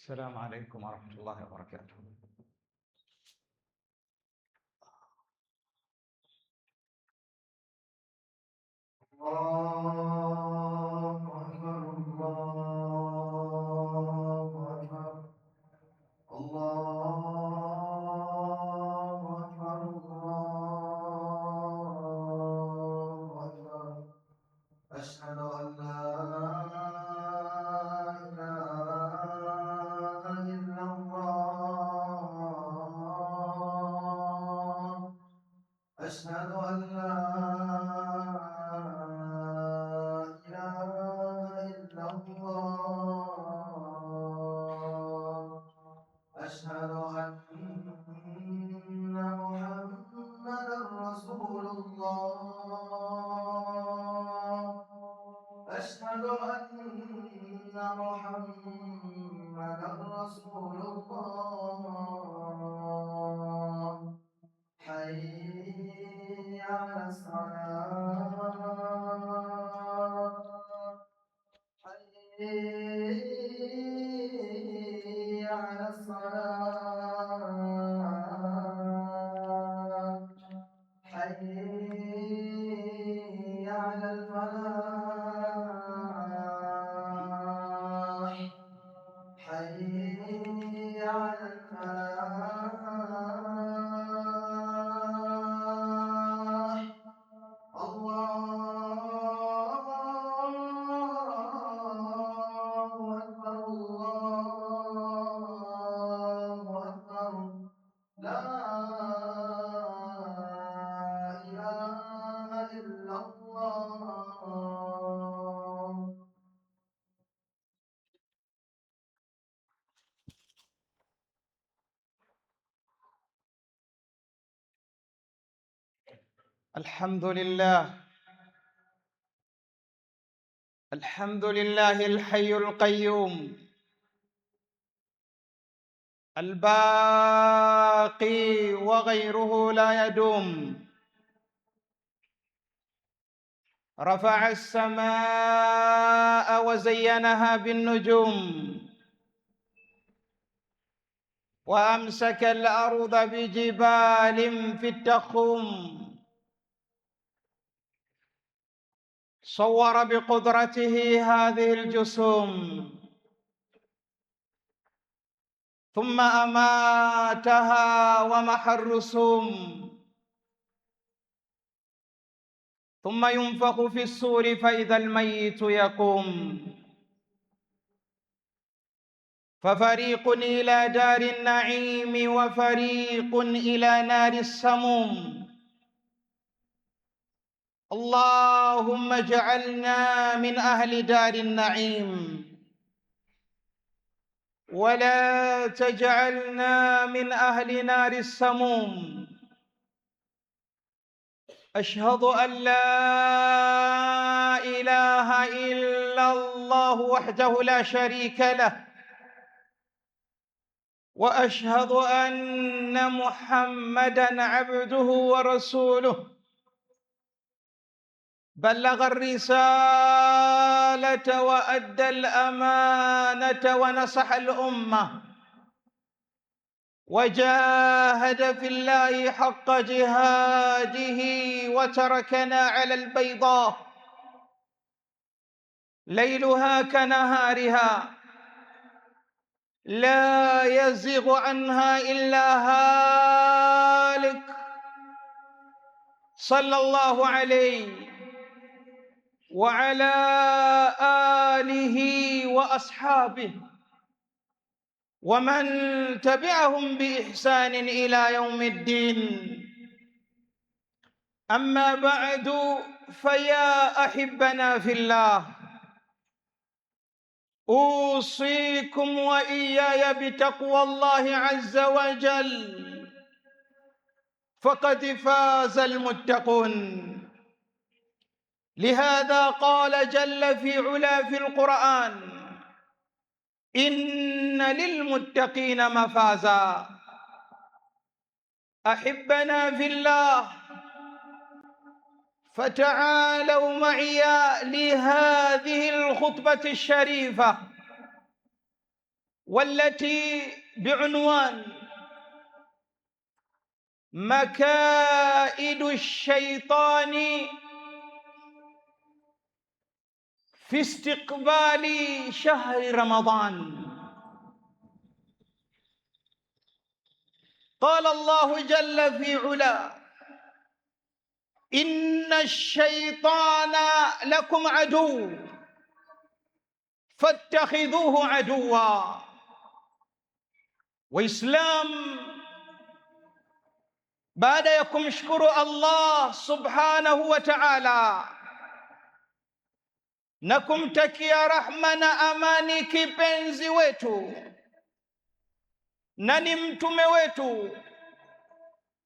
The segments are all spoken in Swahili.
السلام عليكم ورحمة الله وبركاته. الله أكبر الله أكبر الله أكبر الله أكبر أشهد أن لا إله إلا الله أشهد أن لا إله إلا الله أشهد أن محمدا رسول الله أشهد أن محمدا رسول الله حي على الصلاة حي على الصلاة حي على الفلاح حي على الفلاح الله أكبر الله أكبر لا إله إلا الله. الحمد لله الحي القيوم الباقي وغيره لا يدوم. رفع السماء وزينها بالنجوم وأمسك الأرض بجبال في التخوم. صور بقدرته هذه الجسوم ثم أماتها ومحى الرسوم. ثم ينفخ في الصور فإذا الميت يقوم. ففريق إلى دار النعيم وفريق إلى نار السموم. اللهم اجعلنا من أهل دار النعيم ولا تجعلنا من أهل نار السموم. أشهد أن لا إله إلا الله وحده لا شريك له، وأشهد أن محمدًا عبده ورسوله. بلغ الرسالة وأدى الأمانة ونصح الأمة وجاهد في الله حق جهاده وتركنا على البيضاء ليلها كنهارها لا يزيغ عنها إلا هالك. صلى الله عليه وعلى آله وأصحابه ومن تبعهم بإحسان إلى يوم الدين. أما بعد، فيا أحبنا في الله، أوصيكم وإياي بتقوى الله عز وجل، فقد فاز المتقون. لهذا قال جل في علا في القرآن: إن للمتقين مفازا. أحبنا في الله، فتعالوا معي لهذه الخطبة الشريفة والتي بعنوان مكائد الشيطان في استقبال شهر رمضان. قال الله جل في علاه: إن الشيطان لكم عدو فاتخذوه عدوا. وإسلام baada ya kumshukuru Allah subhanahu wa ta'ala na kumtakia rahma na amani kipenzi wetu na ni mtume wetu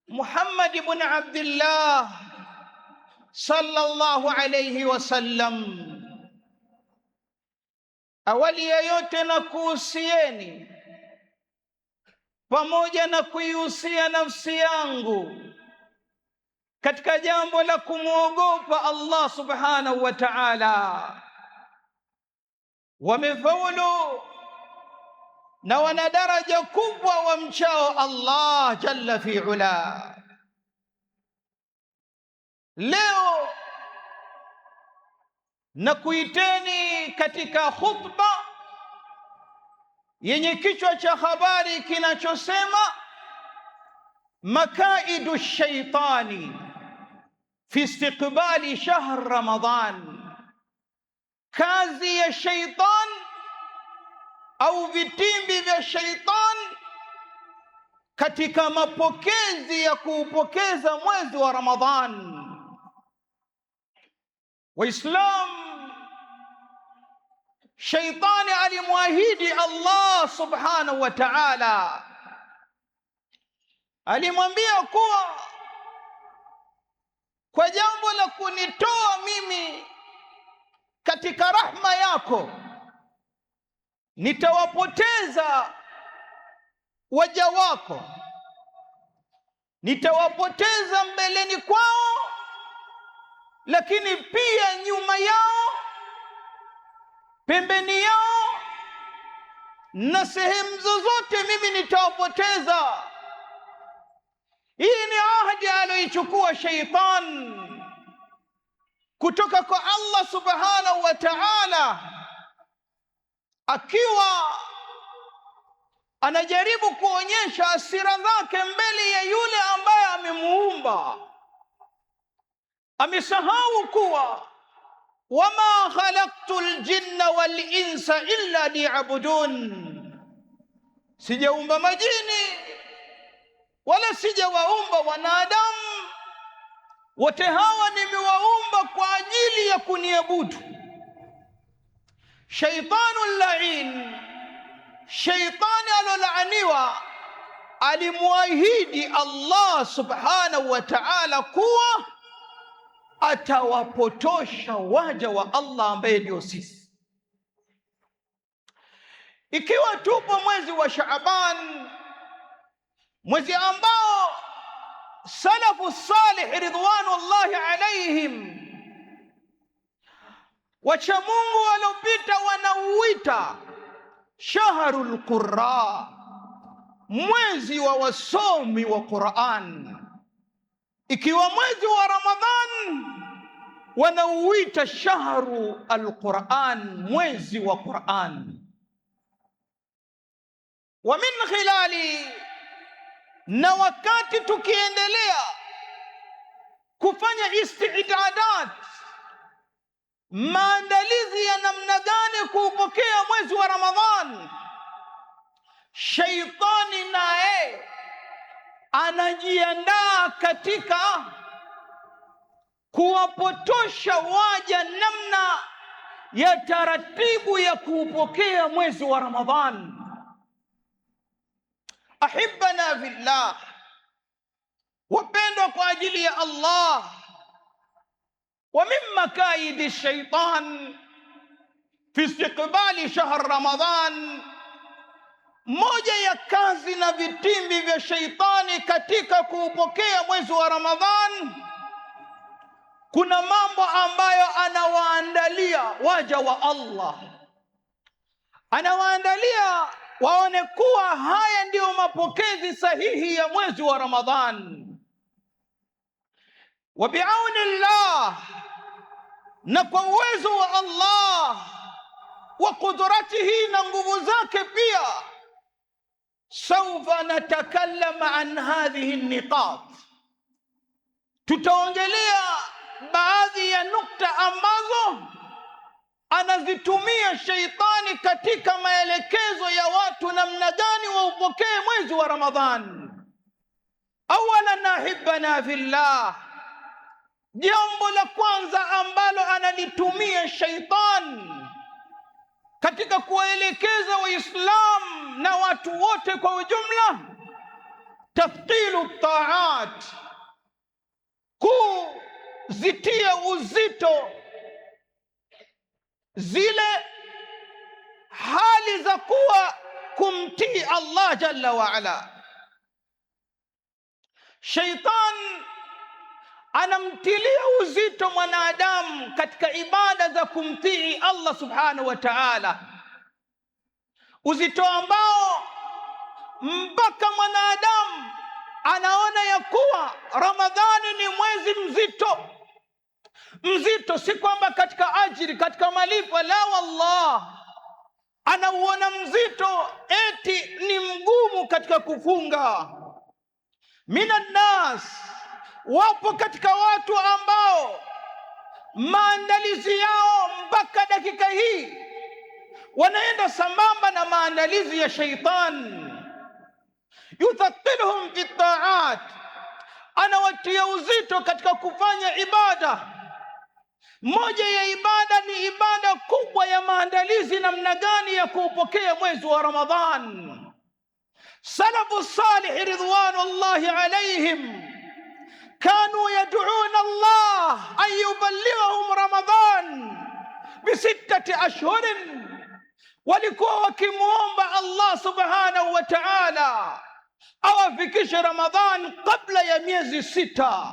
Muhammad ibn Abdullah sallallahu alayhi wasallam, awali ya yote na kuhusieni pamoja na kuihusia nafsi yangu katika jambo la kumwogopa Allah subhanahu wa ta'ala. Wamefaulu na wana daraja kubwa wamchao Allah jalla fi ula. Leo na kuiteni katika khutba yenye kichwa cha habari kinachosema makaidu shaitani fi istiqbali shahr Ramadan, kazi ya shaitan au vitimbi vya shaitan katika mapokezi ya kuupokeza mwezi wa Ramadhan. Waislamu, shaitani alimwahidi Allah subhanahu wa ta'ala, alimwambia kuwa kwa jambo la kunitoa mimi katika rahma yako nitawapoteza waja wako, nitawapoteza mbeleni kwao, lakini pia nyuma yao, pembeni yao na sehemu zozote mimi nitawapoteza. Hii ni ahadi aliyoichukua shaitan kutoka kwa Allah subhanahu wa ta'ala, akiwa anajaribu kuonyesha hasira zake mbele ya yule ambaye amemuumba. Amesahau kuwa wama khalaqtu ljinna wal insa illa liya'budun, sijaumba majini wala sijawaumba wanadamu, wote hawa nimewaumba kwa ajili ya kuniabudu. Shaitanul la'in, shaitani alolaaniwa, alimwahidi Allah subhanahu wa ta'ala kuwa atawapotosha waja wa Allah ambaye ndio sisi. Ikiwa tupo mwezi wa Shaaban, mwezi ambao salafu salih ridwanullahi alaihim, wacha Mungu waliopita wanauita shahrul qurra, mwezi wa wasomi wa Qur'an. Ikiwa mwezi wa Ramadhan wanauita shahru al-Qur'an, mwezi wa Qur'an. Wa min khilali, na wakati tukiendelea kufanya istidadat, maandalizi ya namna gani kuupokea mwezi wa Ramadhan, shaitani naye anajiandaa katika kuwapotosha waja namna ya taratibu ya kuupokea mwezi wa Ramadhan. Ahibbana fillah, wapendwa kwa ajili ya Allah. Wa min makaidi shaitan fi istiqbali shahr Ramadhan, moja ya kazi na vitimbi vya shaitani katika kuupokea mwezi wa Ramadhan, kuna mambo ambayo anawaandalia waja wa Allah. Anawaandalia waone kuwa haya ndiyo mapokezi sahihi ya mwezi wa Ramadhan. Wa bi'auni Allah, na kwa uwezo wa Allah wa qudratihi, na nguvu zake pia, sawfa natakallam an hadhihi an-niqat, tutaongelea baadhi ya nukta ambazo anazitumia sheitani katika maelekezo ya watu namna gani waupokee mwezi wa Ramadhan. Awalan, ahibana fillah, jambo la kwanza ambalo analitumia sheitani katika kuwaelekeza Waislamu na watu wote kwa ujumla, tathqilu taat, kuzitia uzito zile hali za kuwa kumtii Allah jalla wa ala. Shaitan anamtilia uzito mwanadamu katika ibada za kumtii Allah subhanahu wa ta'ala, uzito ambao mpaka mwanadamu anaona ya kuwa Ramadhani ni mwezi mzito. Mzito si kwamba katika ajiri, katika malipo, la wallah, anauona mzito eti ni mgumu katika kufunga. Minan nas, wapo katika watu ambao maandalizi yao mpaka dakika hii wanaenda sambamba na maandalizi ya shaitan. Yuthaqiluhum fi taat, anawatia uzito katika kufanya ibada. Moja ya ibada ni ibada kubwa ya maandalizi namna gani ya kuupokea mwezi wa Ramadhan. Salafu salih ridwanullahi alayhim kanu yad'una Allah an yuballighahum Ramadhan bisittati ashhurin, walikuwa wakimuomba Allah subhanahu wa ta'ala awafikishe Ramadhan kabla ya miezi 6.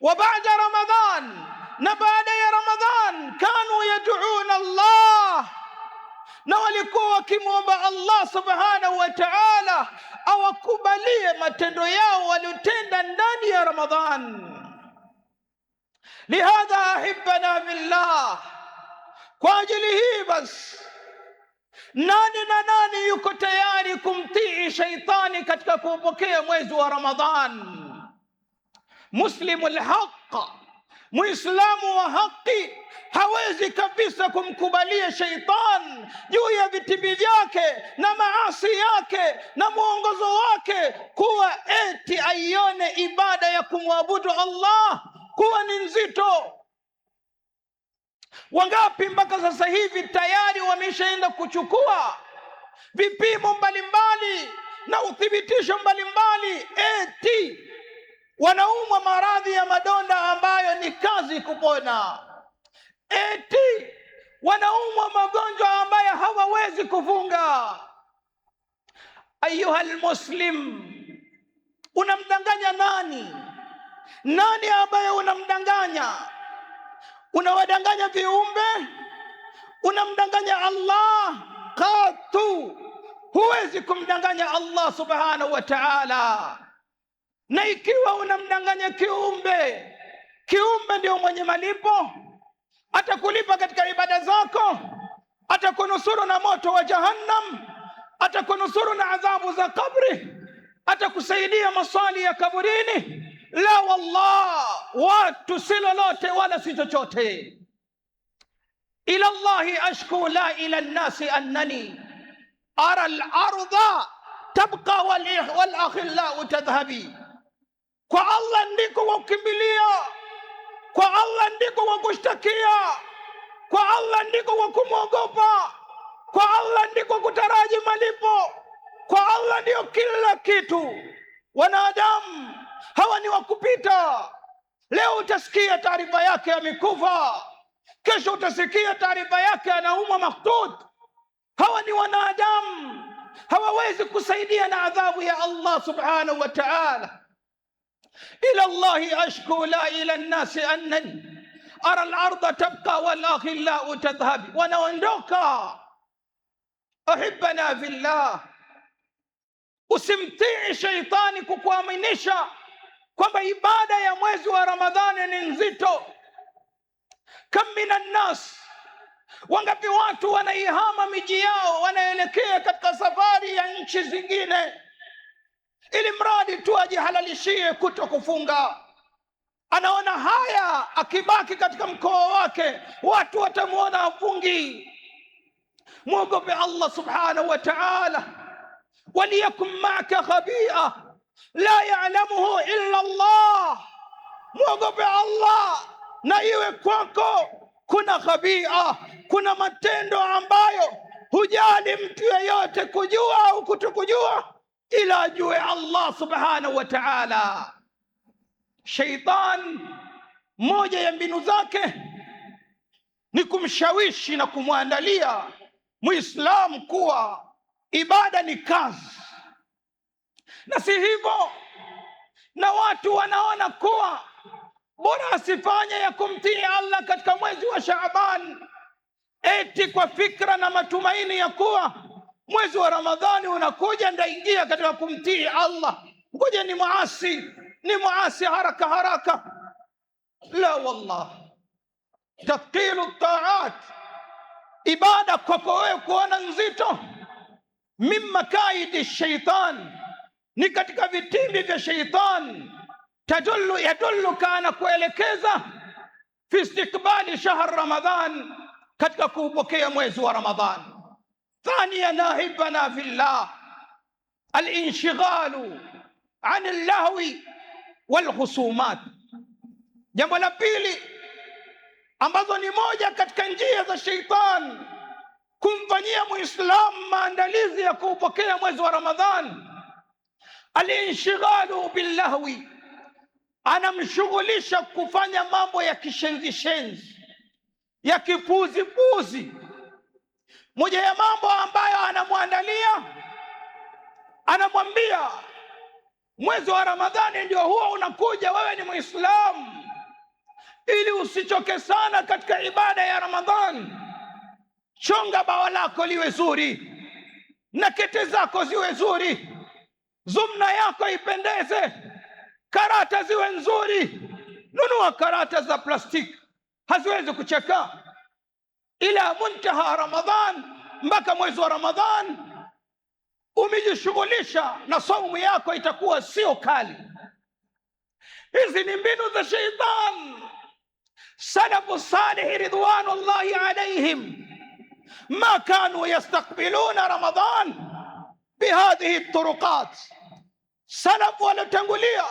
Wa baada Ramadhan, na baada ya Ramadhan, kanu yad'una Allah, na walikuwa wakimuomba Allah subhanahu wa ta'ala awakubalie matendo yao waliotenda ndani ya Ramadhan. Lihadha ahibana billah, kwa ajili hii basi, nani na nani yuko tayari kumtii shaitani katika kuupokea mwezi wa Ramadhan? Muslimul haqq, muislamu wa haki, hawezi kabisa kumkubalia shaitan juu ya vitimbi vyake na maasi yake na mwongozo wake, kuwa eti aione ibada ya kumwabudu Allah kuwa ni nzito. Wangapi mpaka sasa hivi tayari wameshaenda kuchukua vipimo mbalimbali na uthibitisho mbalimbali, eti wanaumwa maradhi ya madonda ambayo ni kazi kupona, eti wanaumwa magonjwa ambayo hawawezi kufunga. Ayuha almuslim, unamdanganya nani? Nani ambaye unamdanganya? Unawadanganya viumbe? Unamdanganya Allah? Katu huwezi kumdanganya Allah subhanahu wa ta'ala. Na ikiwa unamdanganya kiumbe, kiumbe ndio mwenye malipo, atakulipa katika ibada zako, atakunusuru na moto wa jahannam, atakunusuru na adhabu za kabri, atakusaidia maswali ya kaburini. La wallah, watu si lolote wala si chochote. Ila Allahi ashku la ila nnasi annani ara al-ardha tabqa wal akhillau tadhhabi. Kwa Allah ndiko wakimbilia, kwa Allah ndiko wakushtakia, kwa Allah ndiko wakumwogopa, kwa Allah ndiko kutaraji malipo, kwa Allah ndio kila kitu. Wanadamu hawa ni wakupita. Leo utasikia taarifa yake amekufa, kesho utasikia taarifa yake anaumwa maktut. Hawa ni wanadamu, hawawezi kusaidia na adhabu ya Allah subhanahu wa ta'ala. Ila Allahi ashku la ila nnasi annani ara al-ardha tabqa wal akhillau tadhhabi. Wanaondoka Ahibana fillah, usimtii shaitani kukuaminisha kwamba ibada ya mwezi wa Ramadhani ni nzito. Kam minan nas, wangapi watu wanaihama miji yao, wanaelekea katika safari ya nchi zingine ili mradi tu ajihalalishie kuto kufunga. Anaona haya akibaki katika mkoa wake watu watamuona afungi. Mwogope Allah subhanahu wa ta'ala. Waliyakum ma'aka khabia la ya'lamuhu illa Allah, mwogope Allah na iwe kwako kuna khabia, kuna matendo ambayo hujali mtu yeyote kujua au kutokujua ila ajue Allah subhanahu wa ta'ala. Shaitan moja ya mbinu zake ni kumshawishi na kumwandalia Muislamu kuwa ibada ni kazi, na si hivyo, na watu wanaona kuwa bora asifanye ya kumtii Allah katika mwezi wa Shaaban, eti kwa fikra na matumaini ya kuwa mwezi wa Ramadhani unakuja ndaingia katika kumtii Allah, ngoja ni muasi haraka haraka. La wallah, tathqilu taat, ibada kwako wewe kuona nzito, mimma kaidi shaitan, ni katika vitimbi vya shaitan. Yadulluka, anakuelekeza fi istikbali shahr Ramadhan, katika kuupokea mwezi wa Ramadhan. Thaniya, nahibana fillah, alinshigalu an allahwi walkhusumat. Jambo la pili ambazo ni moja katika njia za shaitan kumfanyia Muislamu maandalizi ya kuupokea mwezi wa Ramadhan, alinshigalu billahwi, anamshughulisha kufanya mambo ya kishenzi ya kipuzi. Moja ya mambo ambayo anamwandalia, anamwambia mwezi wa Ramadhani ndio huo unakuja, wewe ni Muislamu, ili usichoke sana katika ibada ya Ramadhani, chonga bawa lako liwe zuri na kete zako ziwe zuri, zumna yako ipendeze, karata ziwe nzuri. Nunua karata za plastiki, haziwezi kucheka. Ila muntaha Ramadhan, mpaka mwezi wa Ramadhan umejishughulisha na saumu yako itakuwa sio kali. Hizi ni mbinu za shaitan. Salafu salih ridwanullahi alaihim ma kanu yastaqbiluna Ramadhan bihadhihi turuqat. Salafu waliotangulia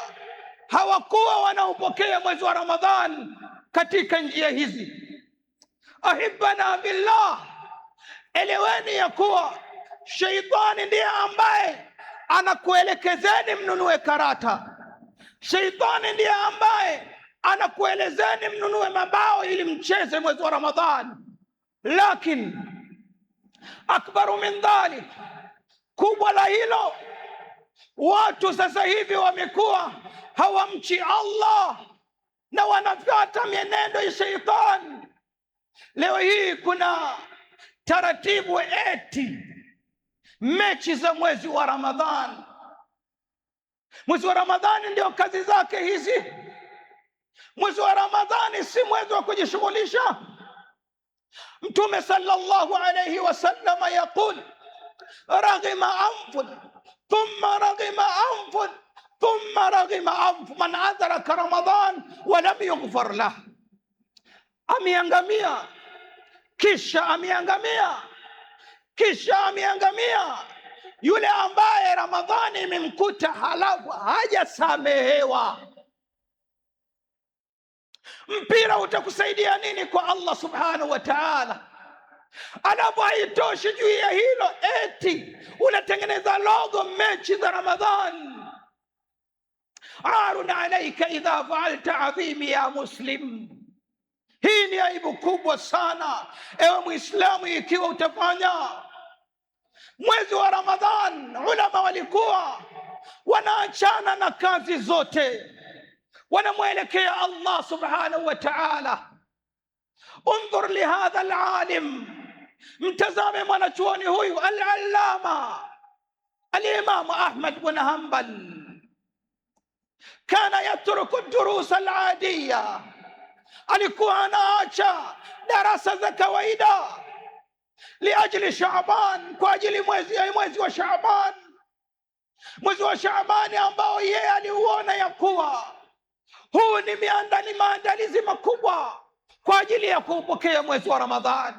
hawakuwa wanaupokea mwezi wa Ramadhan katika njia hizi. Ahibana billah, eleweni ya kuwa shaitani ndiye ambaye anakuelekezeni mnunue karata. Shaitani ndiye ambaye anakuelezeni mnunue mabao ili mcheze mwezi wa Ramadhan. Lakini akbaru min dhalik, kubwa la hilo, watu sasa hivi wamekuwa hawamchi Allah na wanafuata mienendo ya shaitani. Leo hii kuna taratibu eti mechi za mwezi wa Ramadhan. Mwezi wa Ramadhani ndio kazi zake hizi. Mwezi wa Ramadhani si mwezi wa kujishughulisha. Mtume sallallahu alayhi wasallam yaqul, raghima anfun thumma raghima anfun thumma raghima anfun man adraka Ramadhan wa lam yughfar lah. Ameangamia kisha ameangamia kisha ameangamia yule ambaye Ramadhani imemkuta halafu hajasamehewa. Mpira utakusaidia nini kwa Allah subhanahu wa ta'ala? Alafu haitoshi juu ya hilo, eti unatengeneza logo mechi za Ramadhan. Arun alayka idha fa'alta adhimi ya muslim. Hii ni aibu kubwa sana ewe Muislamu ikiwa utafanya. Mwezi wa Ramadhan ulama walikuwa wanaachana na kazi zote, wanamwelekea Allah subhanahu wa ta'ala. Undhur lihadha alalim Mtazame mwanachuoni huyu al-allama al-Imam Ahmad bin Hanbal, kana yatruku durus al-adiya, alikuwa anaacha darasa za kawaida liajli Shaaban, kwa ajili mwezi wa Shaaban, mwezi wa Shaabani ambao yeye aliuona ya kuwa huu ni maandalizi makubwa kwa ajili ya kuupokea mwezi wa Ramadhani.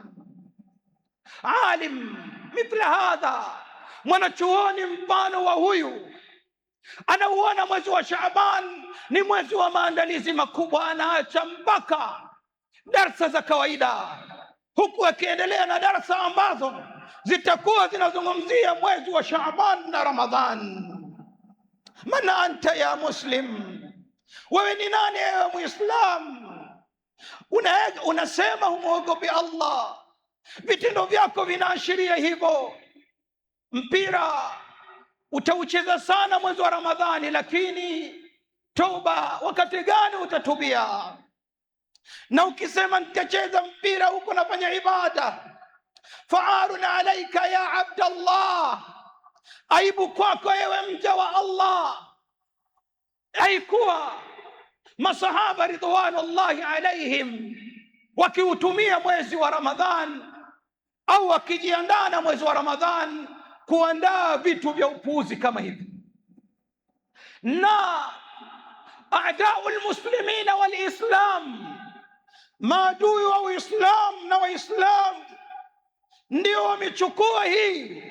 Alim mithla hadha, mwanachuoni mfano wa huyu, anauona mwezi wa Shaaban ni mwezi wa maandalizi makubwa, anaacha mpaka darsa za kawaida, huku akiendelea na darsa ambazo zitakuwa zinazungumzia mwezi wa Shaaban na Ramadhan. Man anta ya muslim, wewe ni nani ewe Muislam? Unasema humuogopi Allah, vitendo vyako vinaashiria hivyo. Mpira utaucheza sana mwezi wa Ramadhani, lakini toba, wakati gani utatubia? Na ukisema nitacheza mpira huko nafanya ibada, faarun alaika ya Abdallah, aibu kwako ewe mja wa Allah. Haikuwa masahaba ridwanullahi alaihim wakiutumia mwezi wa Ramadhan au wakijiandaa na mwezi wa Ramadhan kuandaa vitu vya upuuzi kama hivi. Na a'da'u almuslimina walislam, maadui wa Uislam na Waislamu, ndio wamechukua hii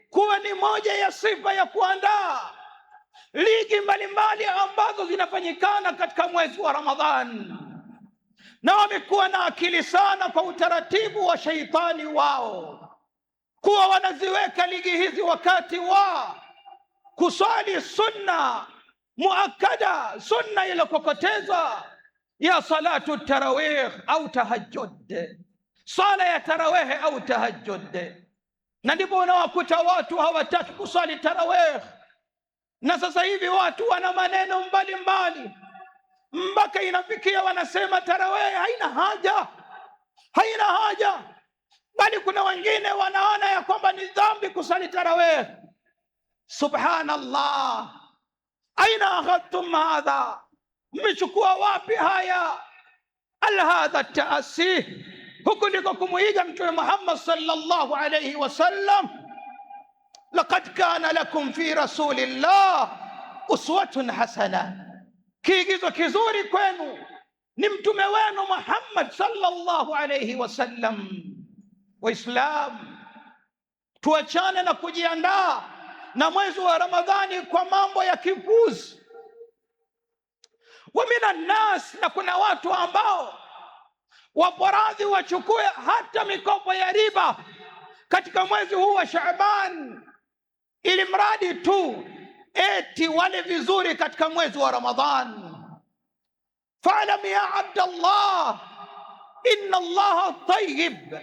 kuwa ni moja ya sifa ya kuandaa ligi mbalimbali ambazo zinafanyikana katika mwezi wa Ramadhan, na wamekuwa na akili sana kwa utaratibu wa shaitani wao, kuwa wanaziweka ligi hizi wakati wa kusali sunna muakkada, sunna iliyokokotezwa ya salatu tarawih au tahajjud, sala ya tarawih au tahajjud. Na ndipo unawakuta watu hawataki kusali tarawih, na sasa hivi watu wana maneno mbalimbali mpaka inafikia wanasema tarawih haina haja, bali kuna wengine wanaona ya kwamba ni dhambi kusali tarawih. Subhanallah, aina akhadtum hadha, mmechukua wapi haya? Al hadha taasih, huku ndiko kumuiga Mtume Muhammad sallallahu alayhi wasallam. Laqad kana lakum fi rasulillah uswatun hasana, kiigizo kizuri kwenu ni mtume wenu Muhammad sallallahu alayhi wasallam. Waislam, tuachane na kujiandaa na mwezi wa Ramadhani kwa mambo ya kipuzi. Wa minan nas, na kuna watu ambao wapo radhi wachukue hata mikopo ya riba katika mwezi huu wa Shaaban, ili mradi tu eti wale vizuri katika mwezi wa Ramadhan. Fa'lam ya Abdallah, inna Allaha tayyib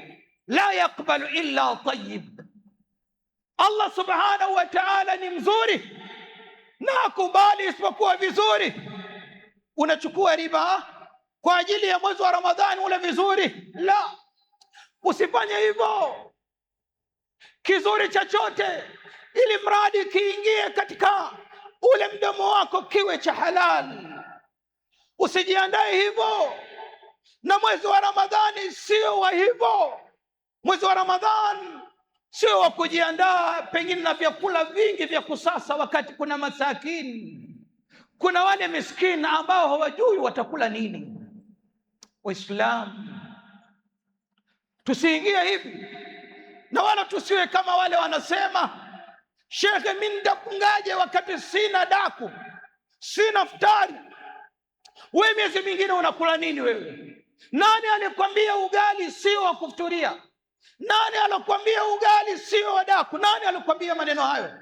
la yaqbalu illa tayyib. Allah subhanahu wa ta'ala ni mzuri na hakubali isipokuwa vizuri. Unachukua riba kwa ajili ya mwezi wa Ramadhani ule vizuri? La, usifanye hivyo. Kizuri chochote ili mradi kiingie katika ule mdomo wako kiwe cha halal. Usijiandae hivyo, na mwezi wa Ramadhani sio wa hivyo. Mwezi wa Ramadhani sio wa kujiandaa pengine na vyakula vingi vya kusasa, wakati kuna masakini, kuna wale miskini ambao hawajui watakula nini. Waislamu, tusiingie hivi, na wala tusiwe kama wale wanasema, shekhe, mimi nitakungaje wakati sina daku, sina futari? Wewe miezi mingine unakula nini wewe? Nani alikwambia ugali sio wa kufuturia? Nani alikwambia ugali sio wa daku? Nani alikwambia maneno hayo?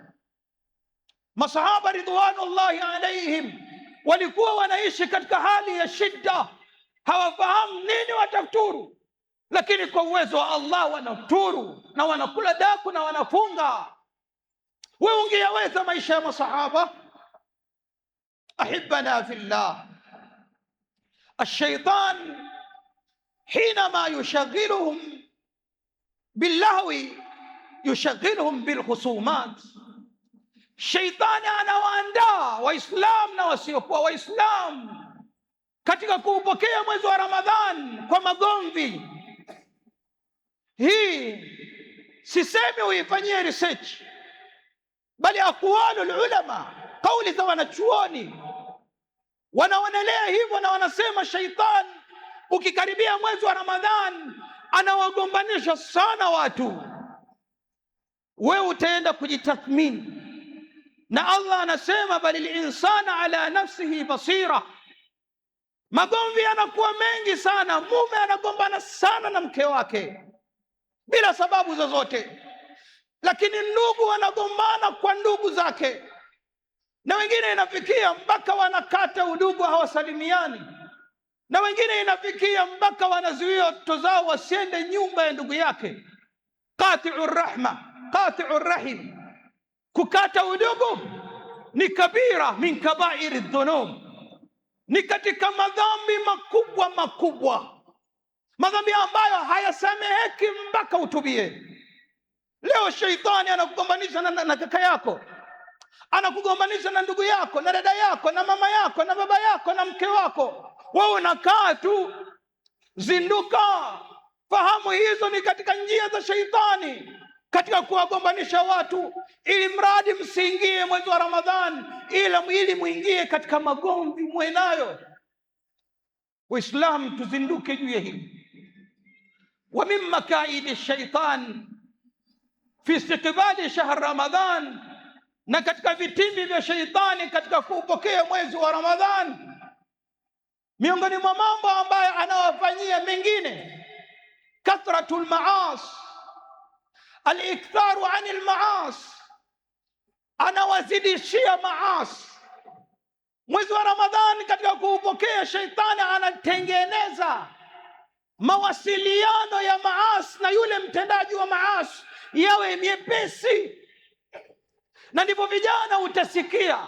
Masahaba ridwanullahi alaihim walikuwa wanaishi katika hali ya shida, hawafahamu nini watafuturu, lakini kwa uwezo wa Allah wanafuturu na wanakula daku na wanafunga. Wewe ungeyaweza maisha ya masahaba? Ahibbana fillah, الشيطان حينما يشغلهم billahwi yushaghiluhum bilkhusumat. Sheitani anawaandaa Waislamu na wasiokuwa Waislamu katika kuupokea mwezi wa Ramadhan kwa magomvi. Hii sisemi uifanyie research, bali aqwalul ulama, kauli za wanachuoni wanaonelea hivyo, na wanasema shaitan ukikaribia mwezi wa Ramadhan anawagombanisha sana watu. Wewe utaenda kujitathmini, na Allah anasema balil insana ala nafsihi basira. Magomvi yanakuwa mengi sana, mume anagombana sana na mke wake bila sababu zozote, lakini ndugu wanagombana kwa ndugu zake, na wengine inafikia mpaka wanakata udugu, hawasalimiani, na wengine inafikia mpaka wanazuia watoto zao wasiende nyumba ya ndugu yake. Qati'ur rahma, qati'ur rahim. Kukata udugu ni kabira min kabairi dhunub, ni katika madhambi makubwa makubwa, madhambi ambayo hayasameheki mpaka utubie. Leo sheitani anakugombanisha na kaka yako, anakugombanisha na ndugu yako na dada yako na mama yako na baba yako na mke wako. Wewe unakaa tu. Zinduka, fahamu hizo ni katika njia za sheitani katika kuwagombanisha watu, ili mradi msiingie mwezi wa Ramadhan, ili muingie katika magomvi mwenayo. Waislamu tuzinduke juu ya hili. Wa min makaidi shaitan fi istiqbali shahr Ramadhan, na katika vitimbi vya shaitani katika kuupokea mwezi wa Ramadhan, miongoni mwa mambo ambayo anawafanyia mengine, kathratul maas, al-iktharu anil maas, anawazidishia maasi. Mwezi wa Ramadhani katika kuupokea, shaitani anatengeneza mawasiliano ya maasi na yule mtendaji wa maasi yawe miepesi, na ndipo vijana utasikia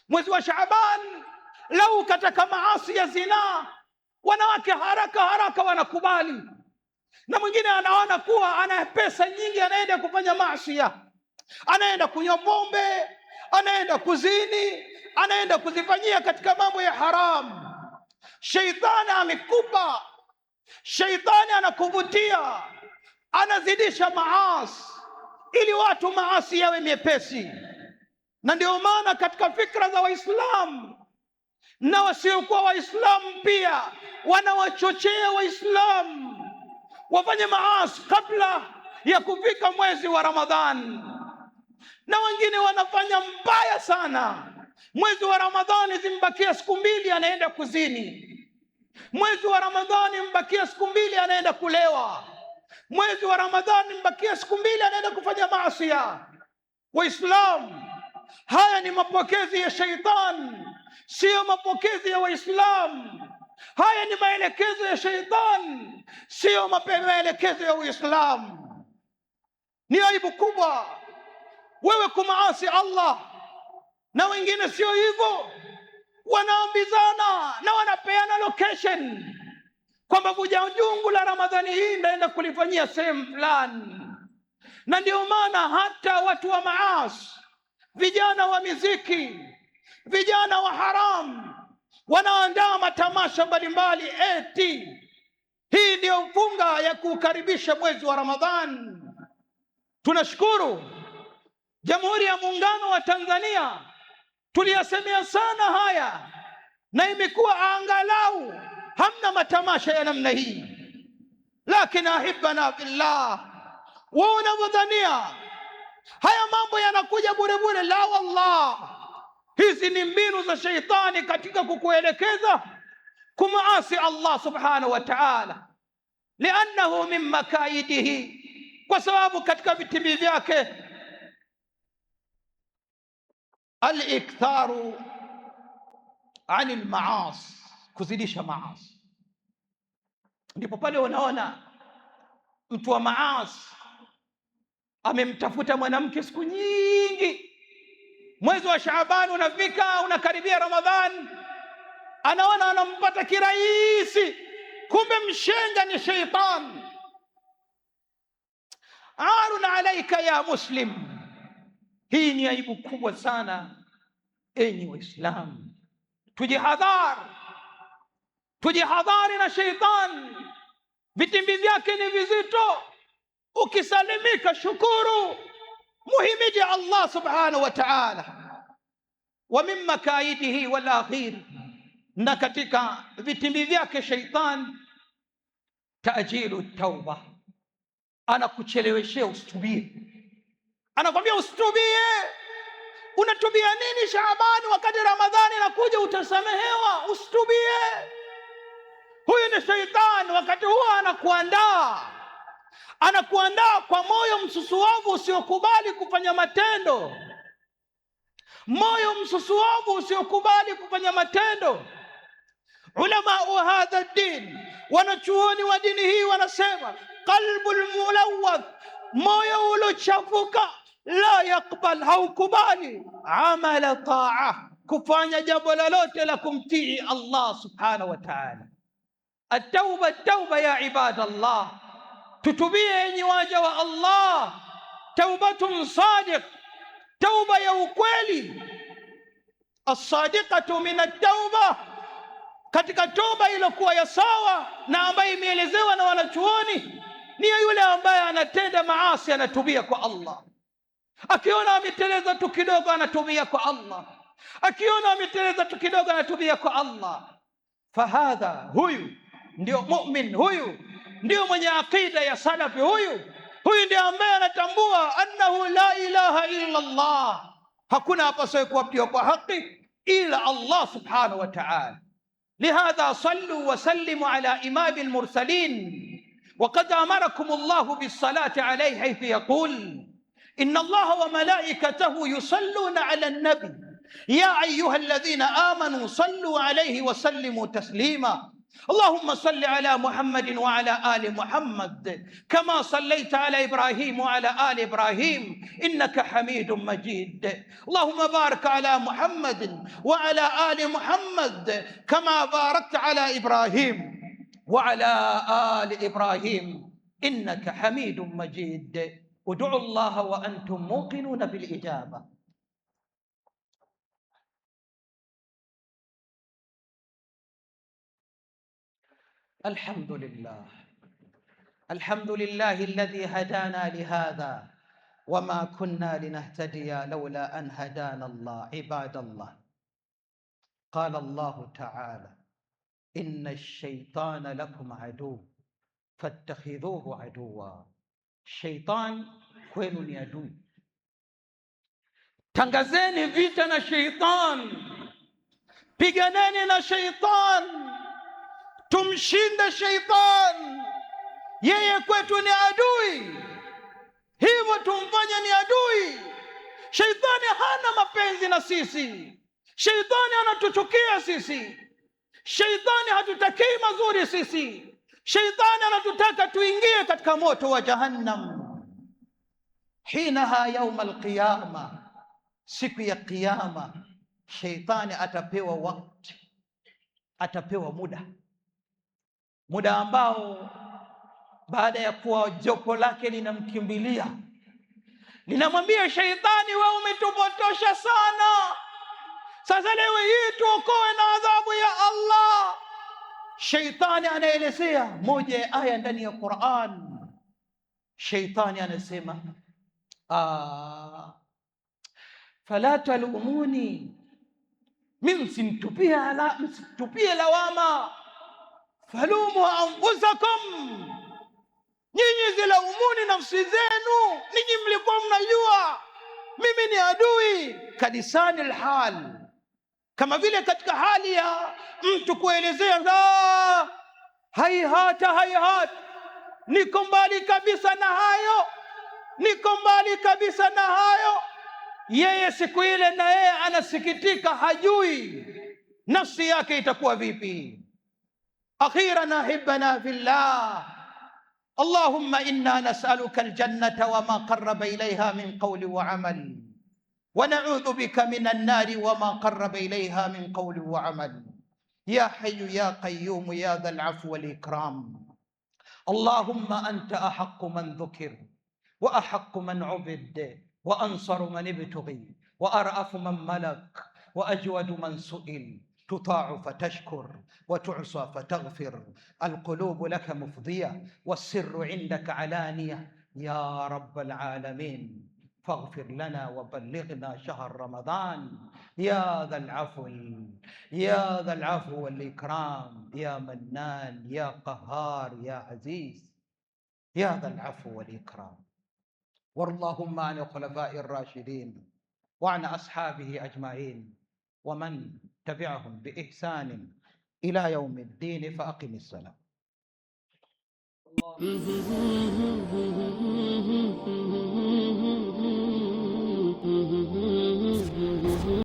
mwezi wa Shaaban lau kataka maasi ya zinaa, wanawake haraka haraka wanakubali, na mwingine anaona kuwa ana pesa nyingi, anaenda kufanya maasi, anaenda kunywa pombe, anaenda kuzini, anaenda kuzifanyia katika mambo ya haramu. Sheitani amekupa, sheitani anakuvutia, anazidisha maasi ili watu maasi yawe miepesi. Na ndio maana katika fikra za Waislamu na wasiokuwa Waislamu pia wanawachochea Waislamu wafanye maasi kabla ya kufika mwezi wa Ramadhani, na wengine wanafanya mbaya sana. Mwezi wa Ramadhani zimbakia siku mbili, anaenda kuzini. Mwezi wa Ramadhani mbakia siku mbili, anaenda kulewa. Mwezi wa Ramadhani mbakia siku mbili, anaenda kufanya maasi. Waislamu, haya ni mapokezi ya shaitani, sio mapokezi ya Waislamu. Haya ni maelekezo ya shaitani, sio maelekezo ya Uislamu. Ni aibu kubwa wewe kumaasi Allah, na wengine sio hivyo, wanaambizana na wanapeana location kwamba vuja jungu la Ramadhani hii ndaenda kulifanyia sehemu fulani. Na ndio maana hata watu wa maasi, vijana wa miziki, vijana wa haramu, wanaandaa matamasha mbalimbali, eti hii ndio funga ya kukaribisha mwezi wa Ramadhani. Tunashukuru Jamhuri ya Muungano wa Tanzania tuliyasemea sana haya, na imekuwa angalau hamna matamasha ya namna hii. Lakini ahibana billah, wao wanavyodhania haya mambo yanakuja bure bure, la wallah, hizi ni mbinu za shaitani katika kukuelekeza kumaasi Allah subhanahu wa ta'ala, liannahu min makaidihi, kwa sababu katika vitimbi vyake al-iktharu anil maasi, kuzidisha maasi. Ndipo pale unaona mtu wa maasi amemtafuta mwanamke siku nyingi, mwezi wa Shaaban unafika, unakaribia Ramadhan, anaona anampata kirahisi, kumbe mshenga ni shaitani. arun alaika ya muslim. Hii ni aibu kubwa sana. Enyi Waislamu, tujihadhari na sheitan. Vitimbi vyake ni vizito. Ukisalimika shukuru, muhimidi Allah subhanahu wa ta'ala. Wa min makaidihi wal akhir, na katika vitimbi vyake sheitan, ta'jilu tauba, anakucheleweshea usitubie. Anakwambia usitubie. Unatubia nini Shaabani wakati Ramadhani inakuja utasamehewa? Usitubie. Huyu ni sheitan. Wakati huo anakuandaa kwa moyo msusuavu usiokubali kufanya matendo, moyo msusuavu usiokubali kufanya matendo. Ulama wa hadha din, wanachuoni wa dini hii, wanasema qalbul mulawwath, moyo uliochafuka, la yakbal, haukubali amala taa, kufanya jambo lolote la kumtii Allah subhanahu wa ta'ala. At-tauba ya ibadallah, tutubie enyi waja wa Allah. Taubatun sadiq, tauba ya ukweli. As-sadiqatu min at-tauba, katika toba iliyokuwa ya sawa na ambayo imeelezewa na wanachuoni, ni yule ambaye anatenda maasi anatubia kwa Allah. Akiona ameteleza tu kidogo anatubia kwa Allah. Akiona ameteleza tu kidogo anatubia kwa Allah. Fahadha, huyu ndio mu'min, huyu ndio mwenye aqida ya salafi. Huyu ndio ambaye anatambua annahu la ilaha illa Allah, hakuna apasaye kuabudiwa kwa haki ila Allah subhanahu wa ta'ala. Lihadha sallu wa sallimu ala imam al-mursalin, وقد أمركم الله بالصلاة عليه حيث يقول إن الله وملائكته يصلون على النبي يا أيها الذين آمنوا صلوا عليه وسلموا تسليما. اللهم صل على محمد وعلى آل محمد كما صليت على إبراهيم وعلى آل إبراهيم إنك حميد مجيد. اللهم بارك على محمد وعلى آل محمد كما باركت على إبراهيم وعلى آل إبراهيم إنك حميد مجيد. ادعوا الله وأنتم موقنون بالإجابة. الحمد لله الذي هدانا لهذا وما كنا لنهتدي لولا أن هدانا الله. عباد الله، قال الله تعالى إن الشيطان لكم عدو فاتخذوه عدوا. Sheitan kwenu ni adui, tangazeni vita na sheitan, piganeni na sheitan, tumshinde sheitan. Yeye kwetu ni adui, hivyo tumfanye ni adui. Sheitani hana mapenzi na sisi, sheitani anatuchukia sisi, sheitani hatutakii mazuri sisi. Sheitani anatutaka tuingie katika moto wa Jahannam. Hinaha yaum alqiyama, siku ya Kiyama, sheitani atapewa wakati, atapewa muda ambao baada ya kuwa jopo lake linamkimbilia, linamwambia sheitani, wewe umetupotosha sana, sasa leo hii tuokoe na adhabu ya Allah. Sheitani anaelezea moja ya aya ndani ya Qur'an. Sheitani anasema fala talumuni, mimi msitupie lawama, falumu anfusakum, nyinyi zilaumuni nafsi zenu, ninyi mlikuwa mnajua mimi ni adui. Kadisani alhal, kama vile katika hali ya mtu kuelezea haihata, niko mbali kabisa na hayo, niko mbali kabisa na hayo. Yeye siku ile na yeye anasikitika, hajui nafsi yake itakuwa vipi. Akhiran ahibana fillah, Allahumma inna nas'aluka aljannata wama qarraba ilayha min qawli wa amal, ونعوذ بك من النار وما قرب إليها من قول وعمل. يا حي يا قيوم يا ذا العفو والإكرام، اللهم أنت أحق من ذكر وأحق من عبد، وأنصر من ابتغي، وأرأف من ملك، وأجود من سئل. تطاع فتشكر، وتعصى فتغفر. القلوب لك مفضية، والسر عندك علانية. يا رب العالمين، فاغفر لنا وبلغنا شهر رمضان. يا ذا العفو، يا ذا العفو والإكرام، يا منان، يا قهار، يا عزيز، يا ذا العفو والإكرام. واللهم عن الخلفاء الراشدين وعن أصحابه أجمعين ومن تبعهم بإحسان إلى يوم الدين. فأقم الصلاة.